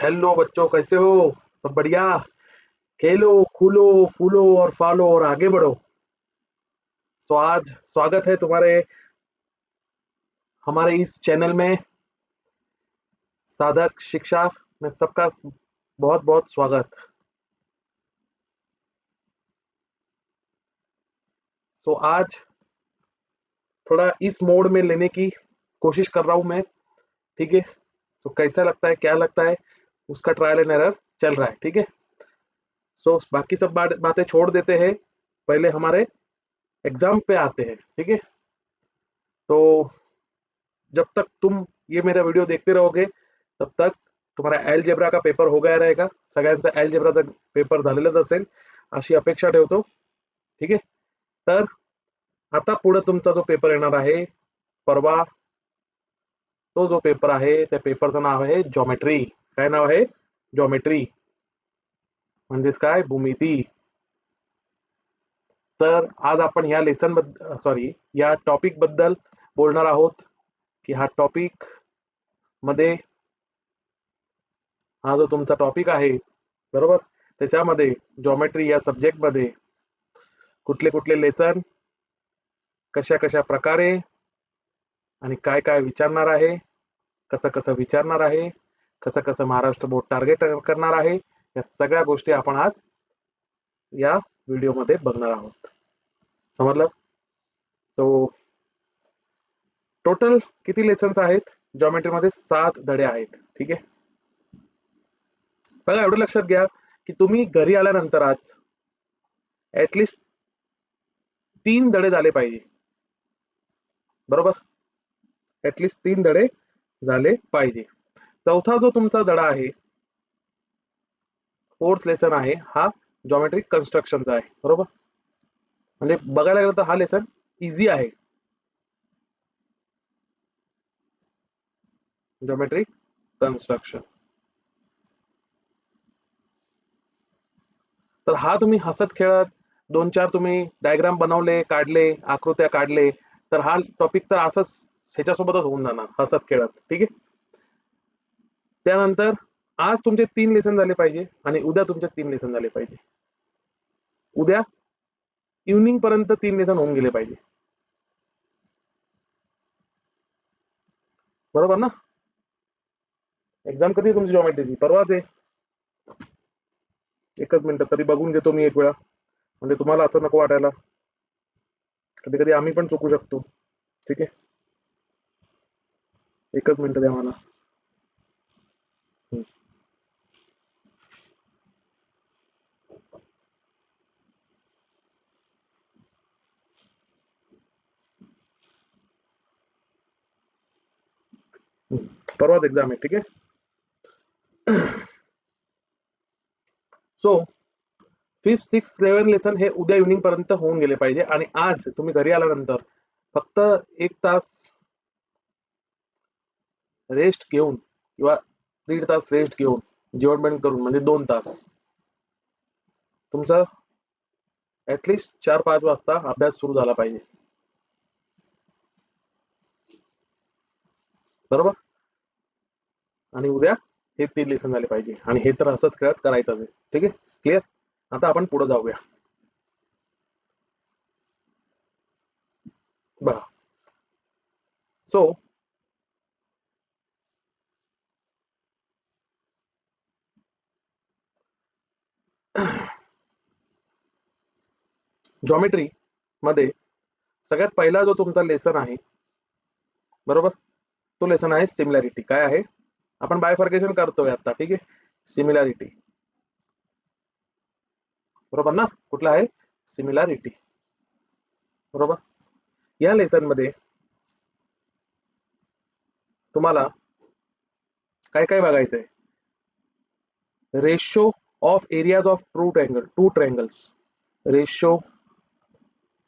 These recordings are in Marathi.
हेलो बच्चों, कैसे हो? सब बढ़िया? खेलो, खूलो, फूलो और फालो और आगे बढ़ो। सो आज स्वागत है तुम्हारे हमारे इस चैनल में, साधक शिक्षा में सबका बहुत बहुत स्वागत। सो आज थोड़ा इस मोड में लेने की कोशिश कर रहा हूं मैं। ठीक है? सो कैसा लगता है, क्या लगता है, उसका ट्रायल एंड एरर चल रहा है। ठीक है? सो बाकी सब बातें छोड़ देते हैं, पहले हमारे एग्जाम पे आते हैं। ठीक है? तो जब तक तुम ये मेरा वीडियो देखते रहोगे तब तक तुम्हारा अल्जेब्रा का पेपर हो गया रहेगा, सगळ्यांचा अल्जेब्राचा पेपर झालेलाच असेल अशी अपेक्षा ठेवतो. ठीक आहे? तर आता पुढे तुमचा जो पेपर येणार आहे परवा, तो जो पेपर आहे त्या पेपरचं नाव आहे जॉमेट्री. काय नाव आहे? जॉमेट्री म्हणजेच काय? भूमिती. तर आज आपण या लेसन बद्दल, सॉरी, या टॉपिक बद्दल बोलणार आहोत की हा टॉपिक मध्ये, हा जो तुमचा टॉपिक आहे, बरोबर, त्याच्यामध्ये जॉमेट्री या सब्जेक्ट मध्ये कुठले कुठले लेसन, कशा कशा प्रकारे आणि काय काय विचारणार आहे, कसं कसं विचारणार आहे, कसं कसं महाराष्ट्र बोर्ड टार्गेट करणार आहे, या सगळ्या गोष्टी आपण आज या व्हिडिओ मध्ये बघणार आहोत. समजलं? सो टोटल किती लेसन्स आहेत जॉमेट्री मध्ये? 7 धडे आहेत. ठीक आहे? बघा, एवढं लक्षात घ्या की तुम्ही घरी आल्यानंतर आज ऍटलिस्ट 3 धडे झाले पाहिजे. बरोबर? ऍटलिस्ट 3 धडे झाले पाहिजे. चौथा जो तुमचा धडा आहे, फोर्थ लेसन आहे, हा जॉमेट्रिक कन्स्ट्रक्शनचा आहे. बरोबर? म्हणजे बघायला गेलं तर हा लेसन इझी आहे. Geometric construction. तर हा तुम्ही हसत खेळत 2-4 तुम्ही डायग्राम बनवले, काढले, आकृत्या काढले, तर हा टॉपिक तर असंच ह्याच्यासोबतच होऊन जाणार, हसत खेळत. ठीक आहे? त्यानंतर आज तुमचे 3 लेसन झाले पाहिजे आणि उद्या तुमचे 3 लेसन झाले पाहिजे. उद्या इव्हनिंग पर्यंत 3 लेसन होऊन गेले पाहिजे. बरोबर ना? एक्झाम कधी आहे तुमची जॉमेट्रीची? परवाच आहे. एकच मिनिट तरी बघून घेतो मी एक वेळा, म्हणजे तुम्हाला असं नको वाटायला. कधी कधी आम्ही पण चुकू शकतो. ठीक आहे? एकच मिनिट द्या मला. हम्म. परवाच एक्झाम आहे. ठीक आहे? सो 5th 6th 7 लेसन हे उद्या इव्हनिंग पर्यंत होऊन गेले पाहिजे. आणि आज तुम्ही घरी आल्यानंतर फक्त 1 तास रेस्ट घेऊन किंवा 1.5 तास रेस्ट घेऊन जेवण करून, म्हणजे 2 तास तुमचा ऍटलिस्ट 4-5 वाजता अभ्यास सुरू झाला पाहिजे. बरोबर? आणि उद्या हे 3 लेसन झाले पाहिजे आणि हे तर असंच खेळत करायचं आहे. ठीक आहे? क्लिअर? आता आपण पुढे जाऊया. बघा, सो जॉमेट्री मध्ये सगळ्यात पहिला जो तुमचा लेसन आहे, बरोबर, तो लेसन आहे सिमिलॅरिटी. काय आहे? आपण बायफर्केशन करतोय आता. ठीक आहे? सिमिलॅरिटी. बरोबर ना? कुठला आहे? सिमिलॅरिटी. बरोबर? या लेसन मध्ये तुम्हाला काय काय बघायचंय? Ratio of areas of two triangles. Ratio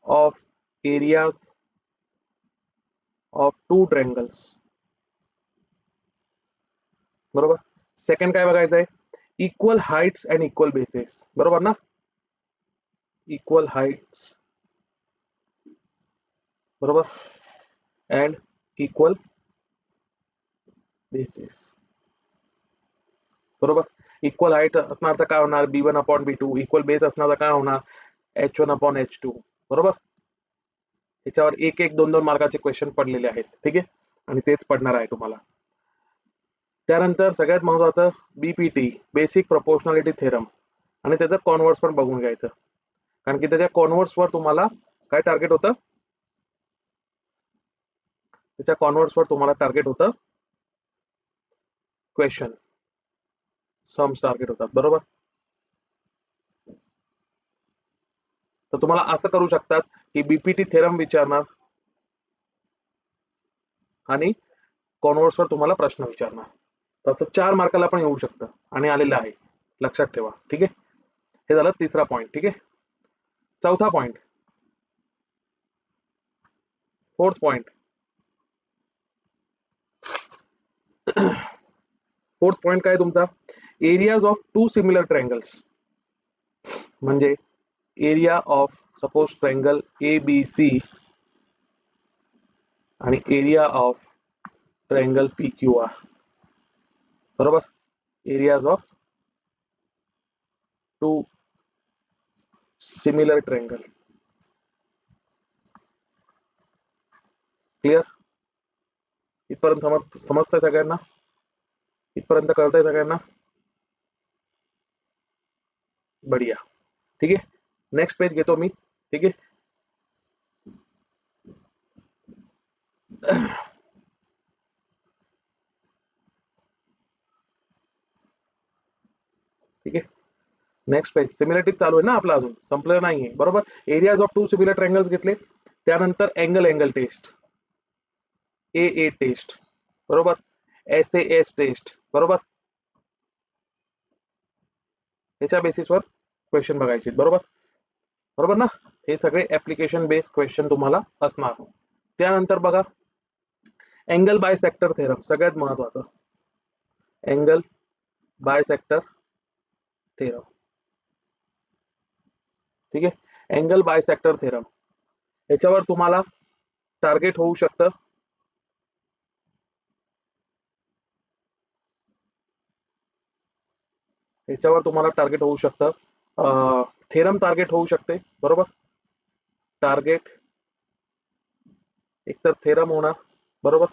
of areas of two triangles. बरोबर? सेकंड काय बघायचंय? Equal Heights and equal bases. बरोबर ना? इक्वल हाइट्स, बरोबर, अँड इक्वल बेसिस. बरोबर. इक्वल हाईट असणार तर काय होणार, b1/b2. इक्वल बेस असणार तर काय होणार, h1/h2. बरोबर. याच्यावर एक एक दोन दोन मार्काचे क्वेश्चन पडलेले आहेत. ठीक आहे, आणि तेच पडणार आहे तुम्हाला. त्यानंतर सगळ्यात महत्वाचं बीपीटी, बेसिक प्रोपोर्शनॅलिटी थेरम, आणि त्याचं कॉन्व्हर्स पण बघून घ्यायचं, कारण की त्याच्या कॉन्व्हर्स वर तुम्हाला काय टार्गेट होतं, त्याच्या कॉन्व्हर्स वर तुम्हाला टार्गेट होतं क्वेश्चन सम्स टार्गेट होतात. बरोबर. तर तुम्हाला असं करू शकतात की बीपीटी थेरम विचारणार आणि कॉन्व्हर्स वर तुम्हाला प्रश्न विचारणार. तसं 4 मार्काला पण येऊ शकतं आणि आलेलं आहे, लक्षात ठेवा. ठीक आहे, हे झालं तिसरा पॉइंट. ठीक आहे, चौथा point, fourth point. Fourth point काय तुमचा, areas of two similar triangles. म्हणजे area of suppose triangle ABC आणि एरिया ऑफ ट्रायंगल PQR. बरोबर. Areas of two similar triangle. Clear. इथपर्यंत समजतंय सगळ्यांना, इथपर्यंत कळतंय सगळ्यांना. बढिया. ठीक आहे, नेक्स्ट पेज घेतो मी. ठीक आहे, ठीक आहे, नेक्स्ट पेज. सिमिलरिटी चालू आहे ना आपला, अजून संपलं नाहीये. बरोबर. Areas of two similar triangles घेतले, त्यानंतर अँगल टेस्ट, AA टेस्ट. बरोबर. SAS test. बरोबर. याच्या बेसिसवर क्वेश्चन बघायचे. बरोबर. बरोबर ना. हे सगळे ऍप्लिकेशन बेस्ड क्वेश्चन तुम्हाला असणार. त्यानंतर बघा अँगल बायसेक्टर थेरम, सगळ्यात महत्वाचं अँगल बायसेक्टर थेरम. ठीक आहे, अँगल बायसेक्टर थेरम याच्यावर तुम्हाला टार्गेट होऊ शकतं याच्यावर तुम्हाला टार्गेट होऊ शकतं थेरम टार्गेट होऊ शकते. बरोबर. टार्गेट एकतर थेरम होणार, बरोबर,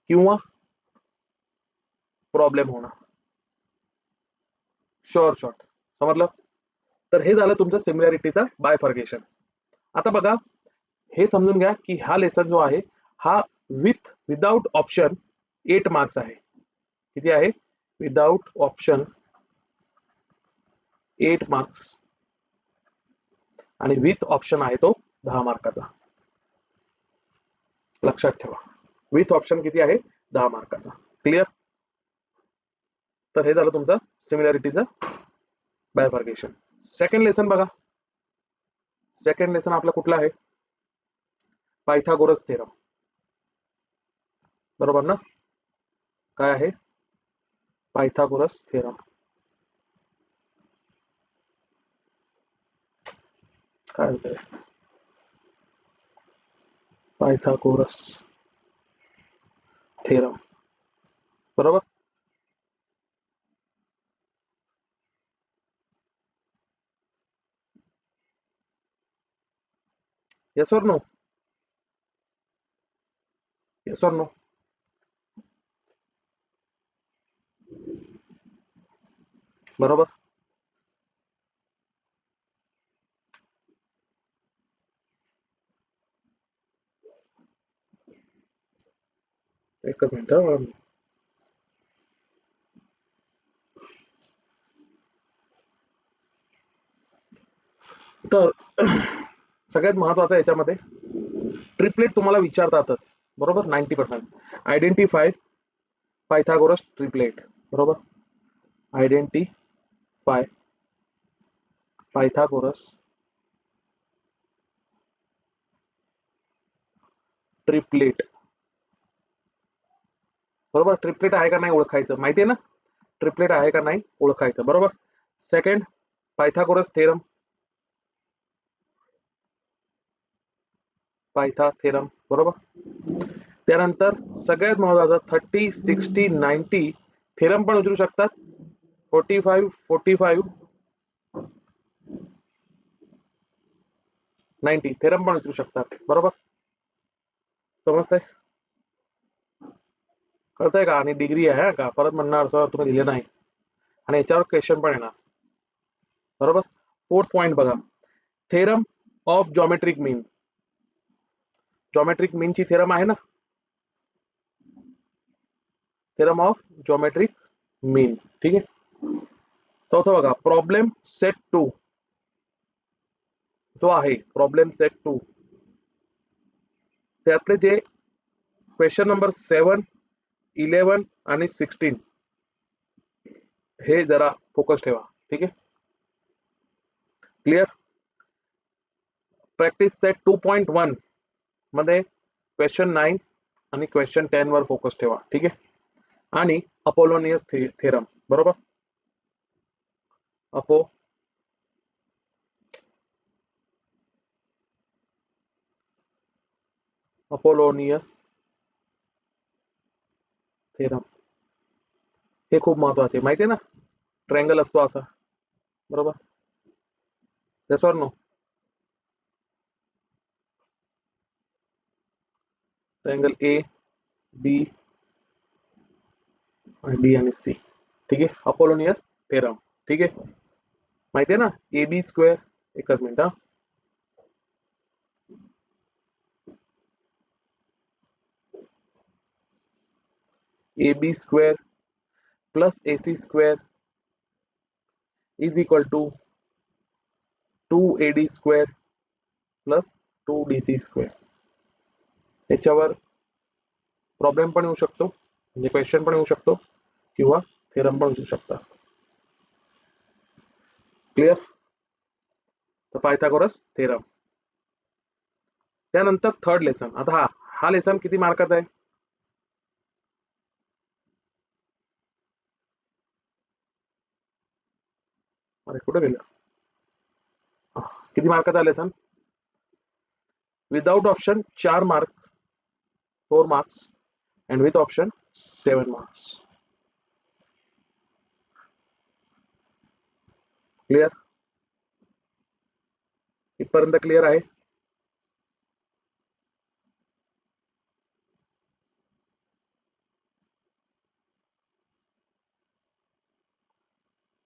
किंवा प्रॉब्लेम होणार. शॉर्ट समजलं. तर हे झालं तुमचं सिमिलॅरिटीचा बायफर्गेशन. आता बघा, हे समजून घ्या की हा लेसन जो आहे हा विदाउट ऑप्शन 8 मार्क्स आहे. किती आहे, विदाउट ऑप्शन 8 मार्क्स, आणि विथ ऑप्शन आहे तो 10 मार्काचा. लक्षात ठेवा, विथ ऑप्शन किती आहे, 10 मार्काचा. क्लिअर. तर हे झालं तुमचं सिमिलॅरिटीचं बायफर्गेशन. सेकंड लेसन बघा. सेकंड लेसन आपलं कुठलं आहे, पायथागोरस थेरम. बरोबर ना. काय आहे, पायथागोरस थेरम. काय होतंय, पायथागोरस थेरम. बरोबर. येस और नो, येस और नो. बरोबर. एकच मिनिट. तर सगळ्यात महत्वाचं याच्यामध्ये ट्रिपलेट तुम्हाला विचारतातच. बरोबर. 90% आयडेंटिफाय पायथागोरस ट्रिपलेट. बरोबर. Identify Pythagoras triplet. बरोबर. ट्रिपलेट आहे का नाही ओळखायचं, माहितीये ना, ट्रिपलेट आहे का नाही ओळखायचं. बरोबर. Second, Pythagoras theorem. पायथा थेरम. बरोबर. त्यानंतर सगळ्यात महत्वाचं 30, 60, 90 थेरम पण विचारू शकतात. 45, 45, 90 थेरम पण विचारू शकतात. बरोबर, समजतंय? कळतंय का? आणि डिग्री आहे का, परत म्हणणार सर तुम्ही दिले नाही, आणि याच्यावर क्वेश्चन पण येणार. बरोबर. फोर्थ पॉइंट बघा, theorem of geometric mean. Geometric mean ची थेरम आहे ना, थेरम ऑफ जॉमेट्रिक मीन. ठीक आहे. चौथं बघा, प्रॉब्लेम सेट 2 जो आहे, प्रॉब्लेम सेट 2 त्यातले जे क्वेश्चन नंबर 7, 11 आणि 16 हे जरा फोकस ठेवा. ठीक आहे, क्लिअर? प्रॅक्टिस सेट 2.1 मध्ये क्वेश्चन 9 आणि क्वेश्चन 10 वर फोकस ठेवा. ठीक आहे, आणि अपोलोनियस थेरम. बरोबर, अपोलोनियस थेरम हे खूप महत्वाचे, माहिती आहे ना, ट्रायंगल असतो असा. बरोबर, yes or no? Triangle A, B आणि डी आणि सी. ठीक आहे, अपोलोनियस थेरम. ठीक आहे, माहिती आहे ना, ए बी स्क्वेअर. एकच मिनिट हा, A B square plus A C square is equal to 2AD square plus 2DC square. याच्यावर प्रॉब्लेम पण येऊ शकतो, म्हणजे क्वेश्चन पण येऊ शकतो, किंवा थेरम पण येऊ शकतात. क्लिअर? तर पायथागोरस थेरम. त्यानंतर थर्ड लेसन. आता हा लेसन किती मार्काचा आहे? अरे कुठे गेलं? किती मार्काचा lesson? Without option 4 mark, 4 marks, and with option 7 marks. Clear? इथपर्यंत क्लिअर आहे?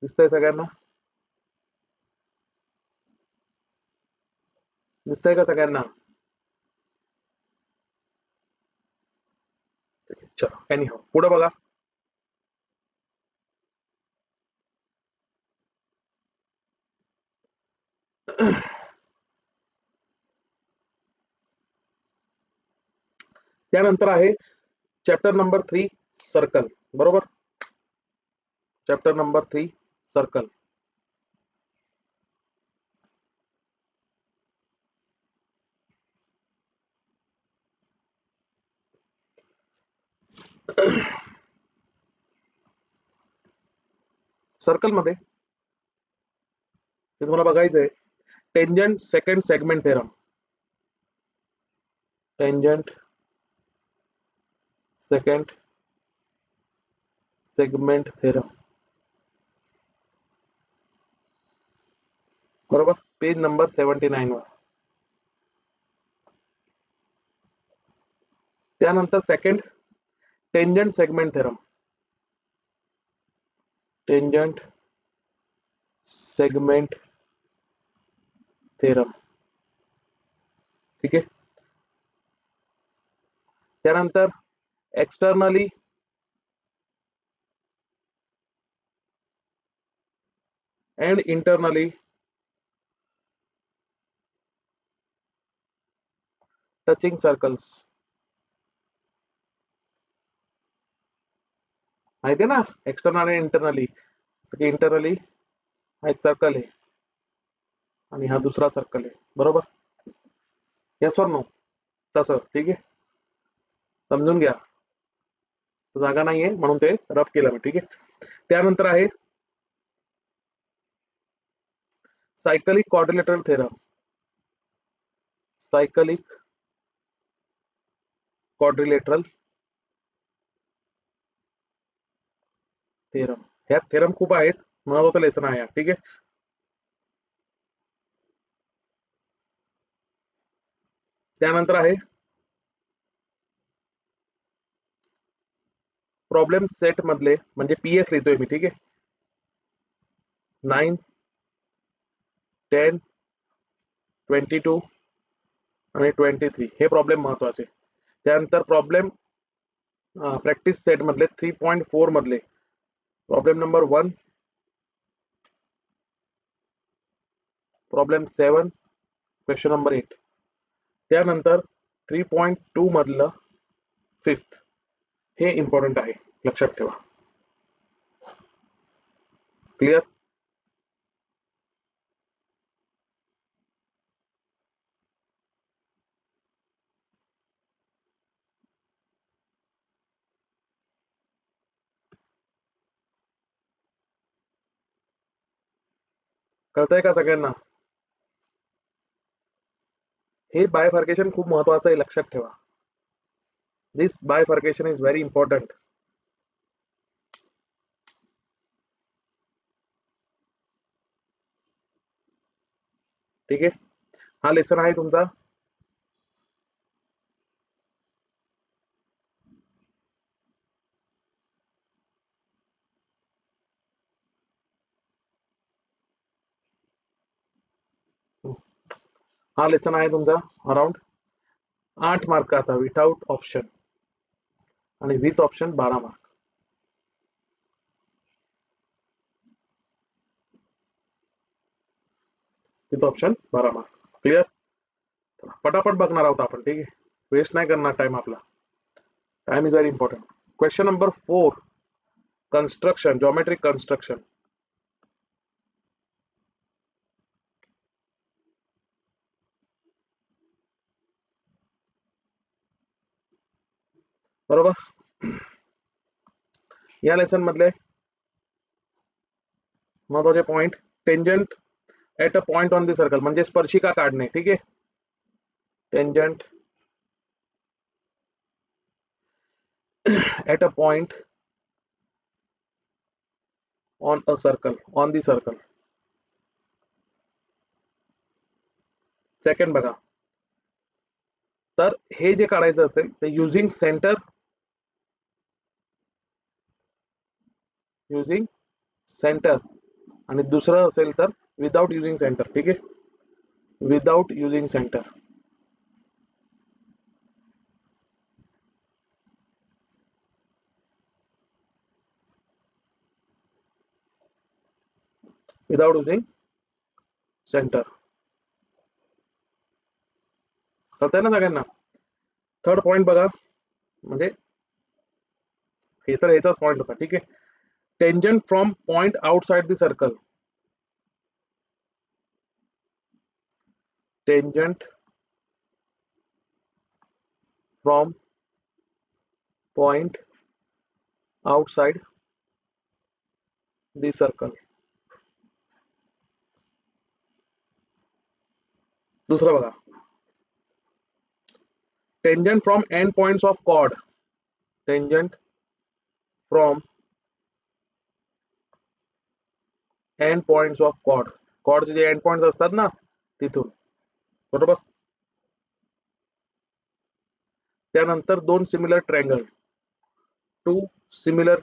दिसतंय सगळ्यांना? दिसतंय का सगळ्यांना? चलो, एनीहाउ पुढे बघा. त्यानंतर आहे चॅप्टर नंबर 3 सर्कल. बरोबर, चॅप्टर नंबर 3 सर्कल. सर्कल मध्ये हे तुम्हाला बघायचंय, tangent second segment theorem. Tangent second segment theorem. बरोबर, पेज नंबर 79 वर. त्यानंतर second tangent segment theorem. Tangent segment theorem. ठीक आहे. त्यानंतर externally and internally touching circles. माहिती आहे ना, एक्सटर्नल आणि इंटरनली. इंटरनली हा एक सर्कल आहे आणि हा दुसरा सर्कल आहे. बरोबर, येस ऑर नो? तसं. ठीक आहे, समजून घ्या, जागा नाहीये म्हणून ते रफ केलं मी. ठीक आहे. त्यानंतर आहे cyclic quadrilateral theorem. Cyclic quadrilateral theorem. ह्या थेरम खूप आहेत, महत्वाचं लेसन आहे. ठीक आहे. त्यानंतर आहे प्रॉब्लेम सेट मधले, म्हणजे पीएस लिहितोय मी. ठीक आहे. 9, 10, 22 आणि 23 हे प्रॉब्लेम महत्वाचे. त्यानंतर प्रॉब्लेम प्रॅक्टिस सेट मधले 3.4 मधले problem number 1, problem 7, question number 8. त्यानंतर 3.2 मधलं 5th हे इम्पॉर्टंट आहे, लक्षात ठेवा. क्लिअर? कळतंय का सगळ्यांना? हे बायफर्केशन खूप महत्वाचं आहे, लक्षात ठेवा. दिस बायफर्केशन इज व्हेरी इम्पॉर्टंट. ठीक आहे. हा लेसन आहे तुमचा हा लेसन आहे तुमचा अराउंड 8 मार्काचा विथआउट ऑप्शन, आणि with option 12 mark. With option 12 mark. Clear? पटापट बघणार आहोत आपण. ठीक आहे. वेस्ट नाही करणार टाइम आपला. Time is very important. Question number 4, construction, geometric construction. बरोबर. या लेसन मधले महत्वाचे point, tangent at a point on the circle, म्हणजे स्पर्शिका काढणे. ठीक आहे. Tangent at a point on a circle, on the circle. Second बघा, तर हे जे काढायचं असेल ते युझिंग सेंटर, युझिंग सेंटर, आणि दुसरं असेल तर विदाउट युझिंग सेंटर. ठीक आहे. Without using centre. Without using centre. कळतंय ना सगळ्यांना? थर्ड पॉइंट बघा, म्हणजे हे तर ह्याचाच पॉइंट होता. ठीक आहे. Tangent from point outside the circle, tangent from point outside the circle. दुसरं बघा, tangent from end points of chord, tangent from end points of chord, कॉर्डचे जे एंड पॉइंट्स असतात ना तिथून. बरोबर. त्यानंतर दोन similar triangle, two similar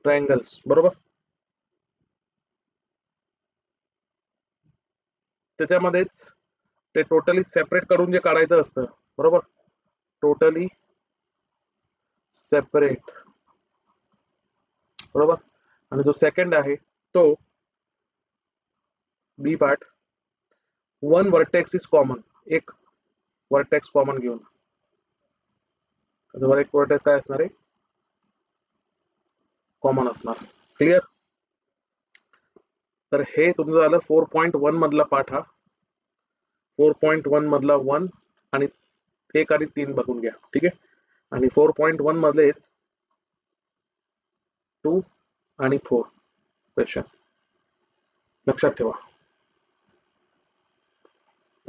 triangles. बरोबर. त्याच्यामध्येच ते टोटली सेपरेट करून जे काढायचं असतं. बरोबर. Totally separate. बरोबर. आणि जो सेकंड आहे तो B part, one vertex is common, एक वर्टेक्स कॉमन घेऊन. एक वर्टेक्स काय असणार आहे? कॉमन असणार. क्लिअर? तर हे तुमचं झालं 4.1 मधला पार्ट. हा 4.1 मधला 1 आणि 1 आणि 3 बघून घ्या. ठीक आहे. आणि 4.1 मधलेच 2 आणि 4 क्वेश्चन लक्षात ठेवा.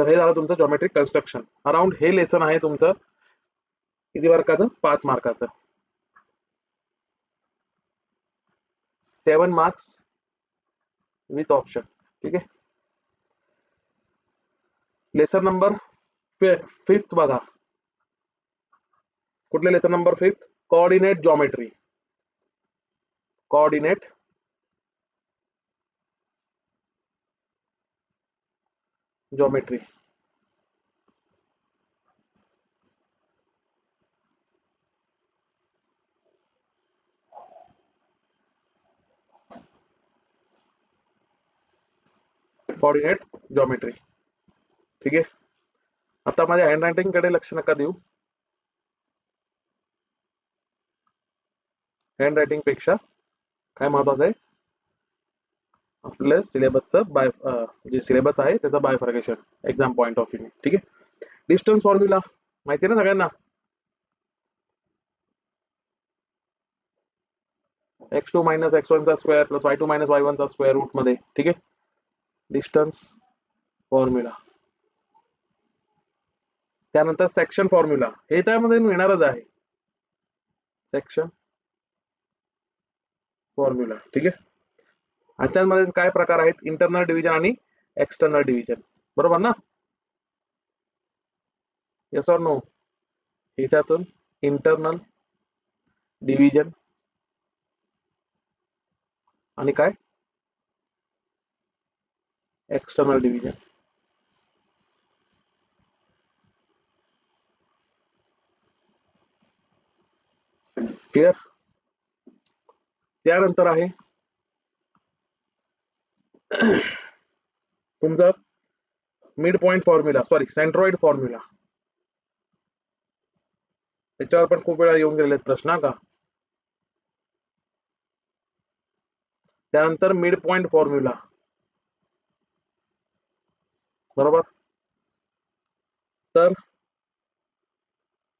तर हे झालं तुमचं जॉमेट्रिक कन्स्ट्रक्शन. अराउंड हे लेसन आहे तुमचं किती मार्काचं? 5 मार्काचं. 7 मार्क्स विथ ऑप्शन. ठीक आहे. लेसन नंबर 5 बघा. कुठले lesson number 5? Coordinate geometry. Coordinate geometry. Coordinate geometry. ठीक आहे. आता माझ्या हँडरायटिंग कडे लक्ष नका देऊ. हँडरायटिंग पेक्षा काय महत्वाचं आहे? आपलं सिलेबसचं जे सिलेबस आहे त्याचं bifurcation exam point of view. ठीक आहे. डिस्टन्स फॉर्म्युला माहिती आहे ना सगळ्यांना? x2 मायनस x1 चा square plus y2 minus y1 चा स्क्वेअर रूट मध्ये. ठीक आहे. Distance formula. त्यानंतर सेक्शन फॉर्म्युला. हे त्यामध्ये येणारच आहे. Section formula. ठीक आहे. ह्याच्यामध्ये काय प्रकार आहेत? इंटरनल डिव्हिजन आणि एक्सटर्नल डिव्हिजन. बरोबर ना? Yes or no? ह्याच्यातून इंटरनल डिव्हिजन आणि काय? External division. क्लिअर? त्यानंतर आहे तुमचा mid point formula, sorry centroid formula. त्याच्यावर पण खूप वेळा येऊन गेलेले प्रश्न का. त्यानंतर मिड पॉइंट फॉर्म्युला. बरोबर. तर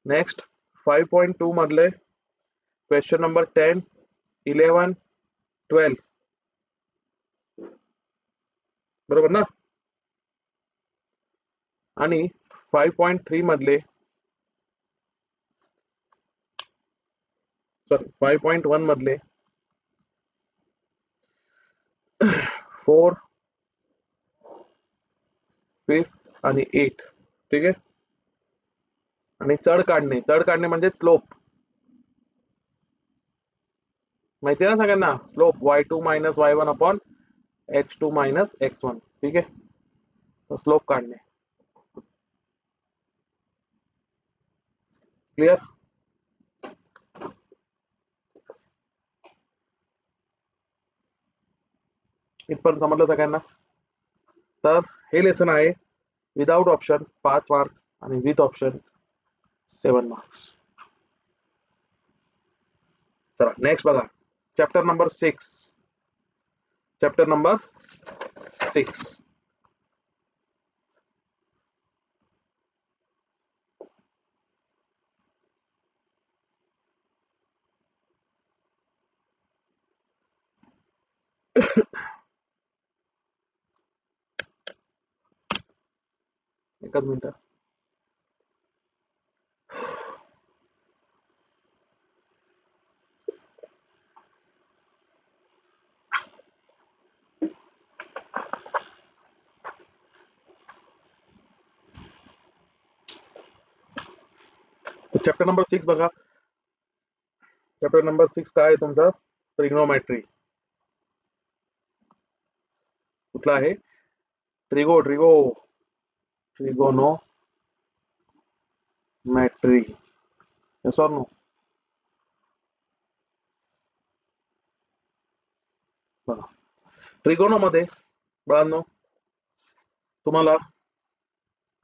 नेक्स्ट 5.2 मधले क्वेश्चन नंबर 10, 11, 12. बरोबर ना? आणि 5.3 मधले, सॉरी 5.1 मधले 4, 5 आणि 8. ठीक आहे. आणि चढ काढणे म्हणजे स्लोप. माहिती आहे ना सगळ्यांना? Slope y2 minus y1 upon x2 minus x1. ठीक आहे. तर स्लोप काढणे. क्लिअर? इथपर्यंत समजलं सगळ्यांना? तर हे लेसन आहे विदाउट ऑप्शन 5 मार्क आणि विथ ऑप्शन 7 मार्क्स. चला नेक्स्ट बघा. Chapter number 6. Chapter number 6. एकच मिनिट. चॅप्टर नंबर 6 बघा. चॅप्टर नंबर 6 काय आहे तुमचा? ट्रिग्नोमेट्री. कुठला आहे? ट्रिगोनोमेट्री. Yes or no? बघा. ट्रिगोनोमध्ये बाळांनो तुम्हाला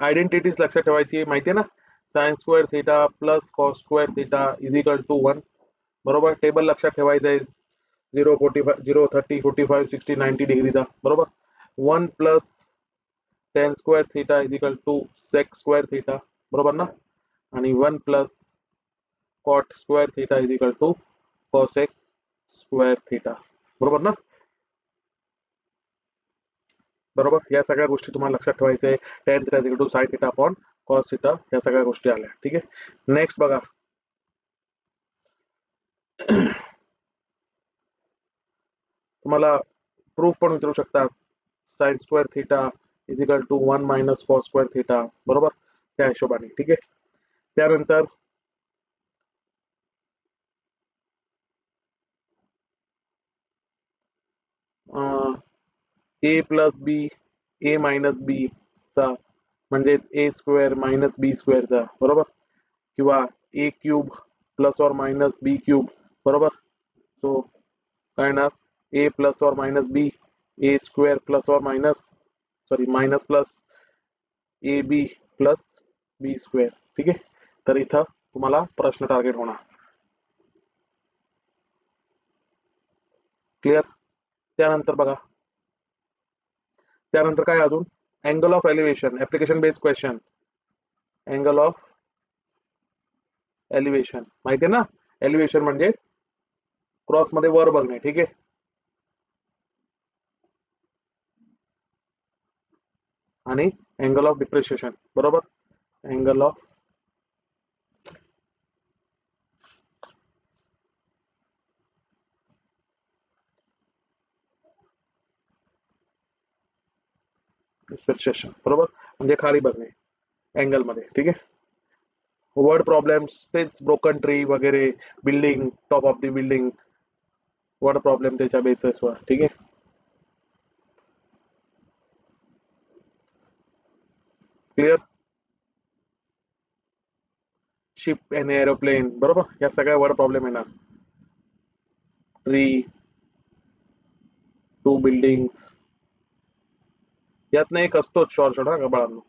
आयडेंटिटीज लक्षात ठेवायची माहिती आहे ना? Sine square theta plus cos square theta is equal to 1. बरोबर. टेबल लक्षात ठेवायचं आहे. 0, 45, 0, 30, 45, 60, 90 डिग्रीचा. बरोबर. 1 plus tan square theta is equal to sec square theta. बरोबर ना? आणि 1 plus cot square theta is equal to cosec square theta. बरोबर ना? बरोबर. या सगळ्या गोष्टी तुम्हाला लक्षात ठेवायच्या आहे. tan theta equal to sin theta upon cos theta, या सगळ्या गोष्टी आल्या. ठीक आहे. नेक्स्ट बघा, तुम्हाला प्रूफ पण विचारू शकतात. Sine square theta is equal to 1 minus cos square theta, बरोबर, त्या हिशोबाने. ठीक आहे. त्यानंतर ए प्लस बी, ए मायनस बी चा म्हणजेच ए स्क्वेअर मायनस बी स्क्वेअरचा, बरोबर, किंवा ए क्यूब प्लस और मायनस बी क्यूब, बरोबर. सो काय येणार, ए प्लस और minus B, A square plus और minus, sorry minus plus A B plus B square. ठीक आहे. तर इथं तुम्हाला प्रश्न टार्गेट होणार. क्लिअर. त्यानंतर बघा, त्यानंतर काय अजून, angle of elevation, application based question. Angle of elevation माहिती आहे ना, एलिव्हेशन म्हणजे क्रॉस मध्ये वर बघणे. ठीक आहे. आणि अँगल ऑफ डिप्रिशिएशन, बरोबर, अँगल ऑफ डिप्रिशिएशन, बरोबर, म्हणजे खाली बघणे अँगल मध्ये. ठीक आहे. वर्ड प्रॉब्लेम्स तेच, ब्रोकन ट्री वगैरे, building, top of the building, word problem त्याच्या बेसिसवर. ठीक आहे. क्लिअर. शिप एन एरोप्लेन, बरोबर, या सगळ्या वर्ड प्रॉब्लेम येणार. ट्री, टू बिल्डिंग्स, यातनं एक असतोच शॉर्ट शॉर्ट, हा बाळांनो,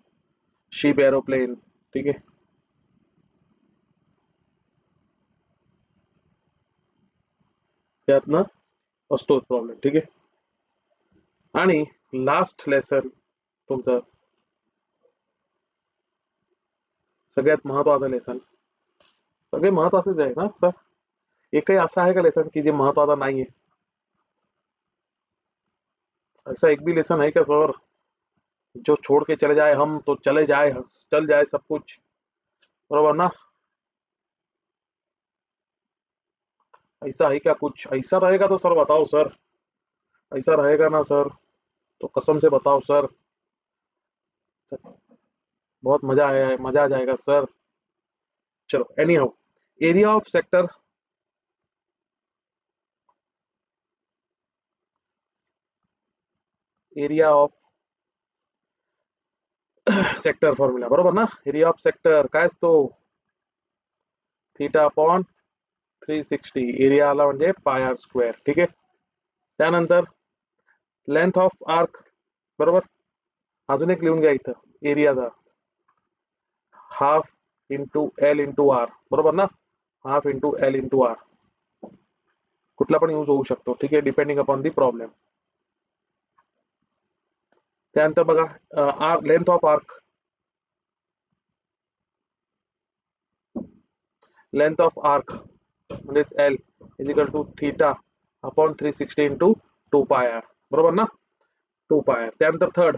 शिप एरोप्लेन. ठीक आहे. त्यातनं असतोच प्रॉब्लेम. ठीक आहे. आणि लास्ट लेसन तुमचं सगळ्यात महत्वाचं लेसन, सगळे महत्वाचेच आहे ना सर, एकही असं आहे का लेसन की जे महत्वाचा नाहीये? ऐसा एक भी लेसन है क्या सर जो छोड़ के चले जाए, हम तो चले जाए, चल जाए सब कुछ, बरोबर ना? ऐसा है क्या कुछ? ऐसा रहेगा तो सर बताओ सर, ऐसा रहेगा ना सर तो कसम से बताओ सर, बहुत मजा आया है, मजा आ जाएगा सर. चलो any how, area of sector, area of sector formula, बरोबर ना. एरिया ऑफ सेक्टर काय असतो, थीटा अपॉन 360, एरिया आला म्हणजे पाय आर स्क्वेअर. ठीक आहे. त्यानंतर लेंथ ऑफ आर्क, बरोबर, अजून एक लिहून घ्या इथं एरियाचा, half into L into R, बरोबर ना, half into L into R, कुठला पण यूज होऊ शकतो. ठीक आहे, डिपेंडिंग अपॉन दी प्रॉब्लेम. त्यानंतर बघा, length of arc, length of arc म्हणजेच L is equal to theta upon 360 into 2 pi R, बरोबर ना, 2 पाय आर. त्यानंतर third,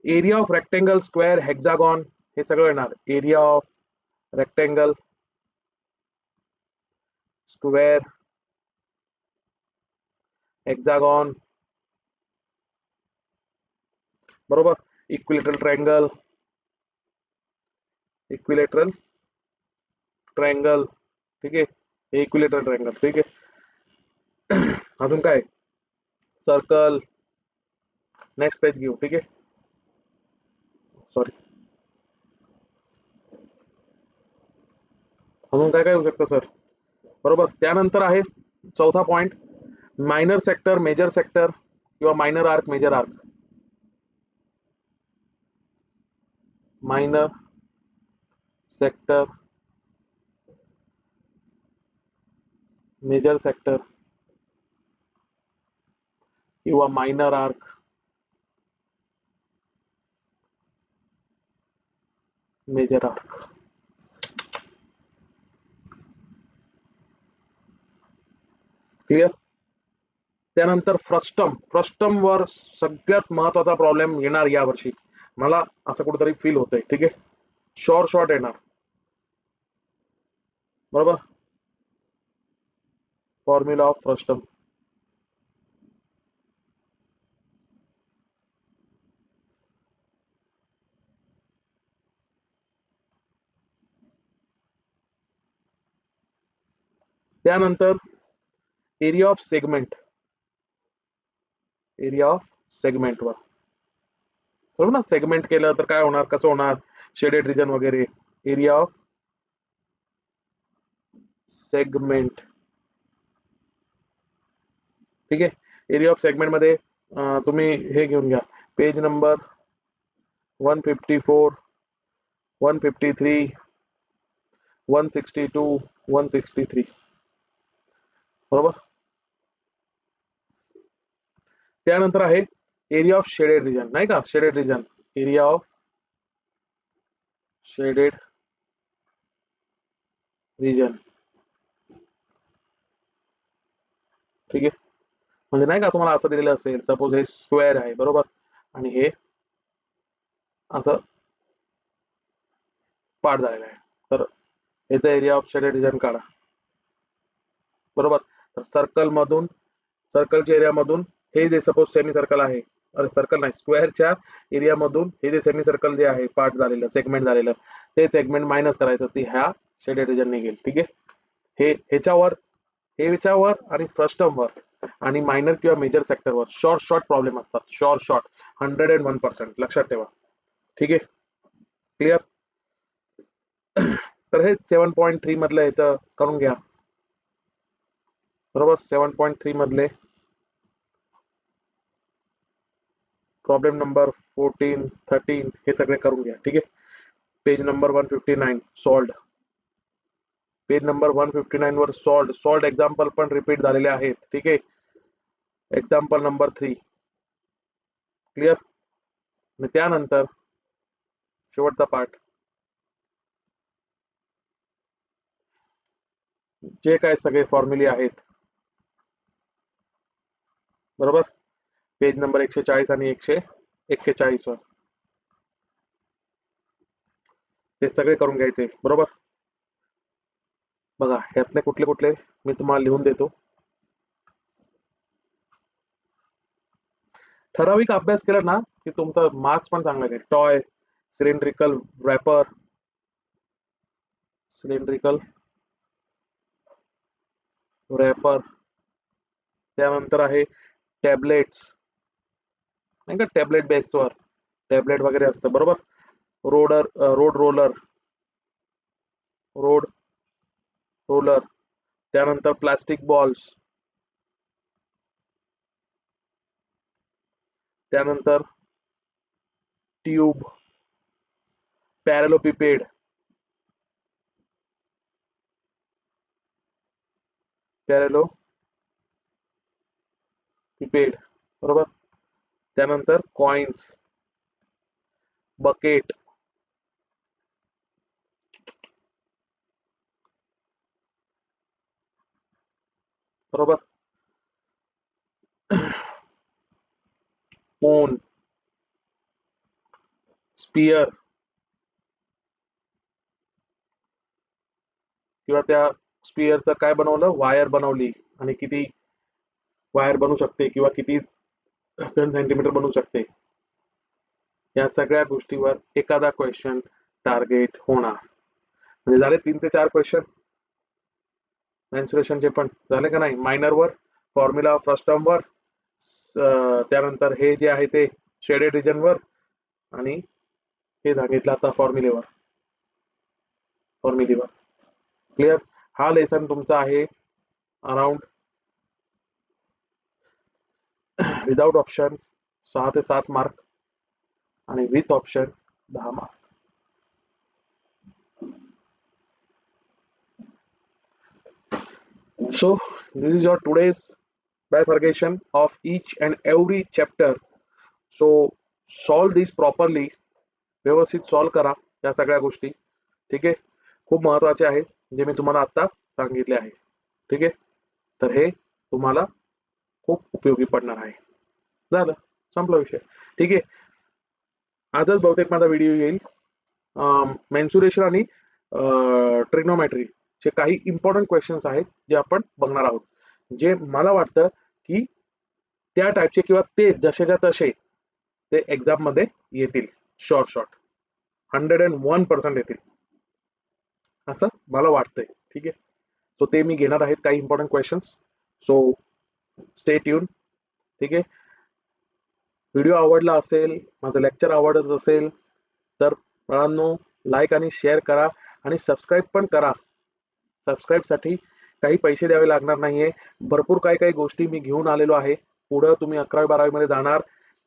area of rectangle, square, hexagon, हे सगळं येणार. Area of rectangle, square, hexagon, बरोबर, इक्विलेटरल ट्रायंगल, इक्विलेटरल ट्रायंगल. ठीक आहे, इक्विलेटरल ट्रायंगल. ठीक आहे. अजून काय, सर्कल. नेक्स्ट पेज घेऊ. ठीक आहे, सॉरी, अजून काय काय होऊ शकतं सर, बरोबर. त्यानंतर आहे चौथा point, minor sector, major sector, किंवा minor arc, major arc. Minor sector, major sector, किंवा minor arc, major arc. Clear. त्यानंतर फ्रस्टम वर सगळ्यात महत्वाचा प्रॉब्लेम येणार यावर्षी, मला असं कुठेतरी फील होतंय. ठीक आहे, शॉर्ट येणार, बरोबर. Formula of frustum. त्यानंतर एरिया ऑफ सेगमेंट वर, बरोबर ना. सेगमेंट केलं तर काय होणार, कसं होणार, शेडेड रिजन वगैरे. एरिया ऑफ सेगमेंट, ठीक आहे. एरिया ऑफ सेगमेंट मध्ये तुम्ही हे घेऊन घ्या, पेज नंबर 154, 153, 162, 163, बरोबर. त्यानंतर आहे एरिया ऑफ शेडेड रिजन, नाही का, shaded region, area of shaded region, ठीक आहे. म्हणजे नाही का, तुम्हाला असं दिलेलं असेल, सपोज हे स्क्वेअर आहे, बरोबर, आणि हे असं पार्ट झालेला आहे, तर याचा एरिया ऑफ शेडेड रिजन काढा, बरोबर. तर सर्कलच्या एरियामधून हे जे सपोज सेमी सर्कल आहे, अरे सर्कल नाही, स्क्वेअरच्या एरियामधून हे जे सेमी सर्कल जे आहे पार्ट झालेलं, सेगमेंट झालेलं, ते सेगमेंट मायनस करायचं, ती ह्या शेडेड रिजन निघेल. ठीक आहे, हे ह्याच्यावर आणि फ्रस्टमवर आणि मायनर किंवा मेजर सेक्टरवर शॉर्ट प्रॉब्लेम असतात, शॉर्ट 101%, लक्षात ठेवा. ठीक आहे, क्लिअर. तर हे 7.3 मधलं ह्याचं करून घ्या, बरोबर. 7.3 मधले प्रॉब्लेम नंबर 14, 13 हे सगळे करून घ्या. ठीक आहे, page number 159 solved, page number 159 वर सॉल्ड एक्झाम्पल पण रिपीट झालेले आहेत. ठीक आहे, एक्झाम्पल नंबर 3, क्लिअर. त्यानंतर शेवटचा पार्ट, जे काय सगळे फॉर्म्युले आहेत, बरोबर, पेज नंबर 140 आणि 141 वर ते सगळे करून घ्यायचे, बरोबर. बघा, ह्यातले कुठले कुठले मी तुम्हाला लिहून देतो. ठराविक अभ्यास केला ना की तुमचा मार्क्स पण चांगला आहे. टॉय, सिलेंड्रिकल रॅपर, त्यानंतर आहे टॅबलेट्स, नाही का, टॅबलेट बेसवर टॅबलेट वगैरे असतं, बरोबर. रोड रोलर, त्यानंतर प्लास्टिक बॉल्स, त्यानंतर ट्यूब, पॅरेलोपिपेड, बरोबर. त्यानंतर कॉइन्स, बकेट, बरोबर. पोन, स्पियर, किंवा त्या स्पियरचं काय बनवलं, वायर बनवली, आणि किती वायर बनू शकते किंवा किती 10 सेंटीमीटर बनू शकते, या सगळ्या गोष्टीवर एखादा क्वेश्चन टार्गेट होणार. म्हणजे झाले 3 ते 4 क्वेश्चन मेन्सुरेशनचे पण झाले का नाही. मायनरवर, फॉर्म्युला ऑफ फ्रस्टमवर, त्यानंतर हे जे आहे ते शेडेड रिजनवर, आणि हे सांगितलं आता फॉर्म्युलेवर. क्लिअर. हा लेसन तुमचा आहे अराउंड विदाउट ऑप्शन 6 ते 7 मार्क आणि with option 10 mark. So this is your today's bifurcation of each and every chapter. So solve this properly, व्यवस्थित सॉल्व करा या सगळ्या गोष्टी. ठीक आहे, खूप महत्वाचे आहे जे मी तुम्हाला आता सांगितले आहे. ठीक आहे, तर हे तुम्हाला खूप उपयोगी पडणार आहे. झालं, संपला विषय. ठीक आहे, आजच बहुतेक माझा व्हिडिओ येईल. मेन्सुरेशन आणि ट्रिग्नोमेट्री चे काही इम्पॉर्टंट क्वेश्चन्स आहेत जे आपण बघणार आहोत, जे मला वाटतं की त्या टाईपचे किंवा ते जसेच्या तसे ते एक्झाम मध्ये येतील. शॉर्ट 101% येतील असं मला वाटतंय. ठीक आहे, सो ते मी घेणार आहेत काही important questions. So stay tune. ठीक आहे, व्हिडिओ आवडला असेल, माझं लेक्चर आवडत असेल तर बाळांनो लाईक आणि शेअर करा आणि सबस्क्राईब पण करा. सबस्क्राईबसाठी काही पैसे द्यावे लागणार नाहीये. भरपूर काही काही गोष्टी मी घेऊन आलेलो आहे. पुढं तुम्ही 11वी-12वी मध्ये जाणार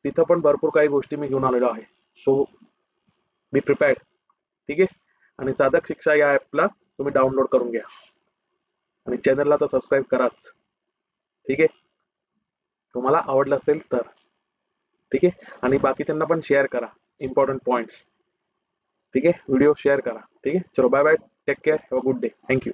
तिथं पण भरपूर काही गोष्टी मी घेऊन आलेलो आहे. सो बी प्रिपेअर्ड. ठीक आहे, आणि साधक शिक्षा या ॲपला तुम्ही डाउनलोड करून घ्या आणि चॅनलला तर सबस्क्राईब कराच. ठीक आहे, तुम्हाला आवडलं असेल तर. ठीक आहे, आणि बाकीच्यांना पण शेअर करा इम्पॉर्टंट पॉइंट्स. ठीक आहे, व्हिडिओ शेअर करा. ठीक आहे, चलो bye bye, take care, have a good day, thank you.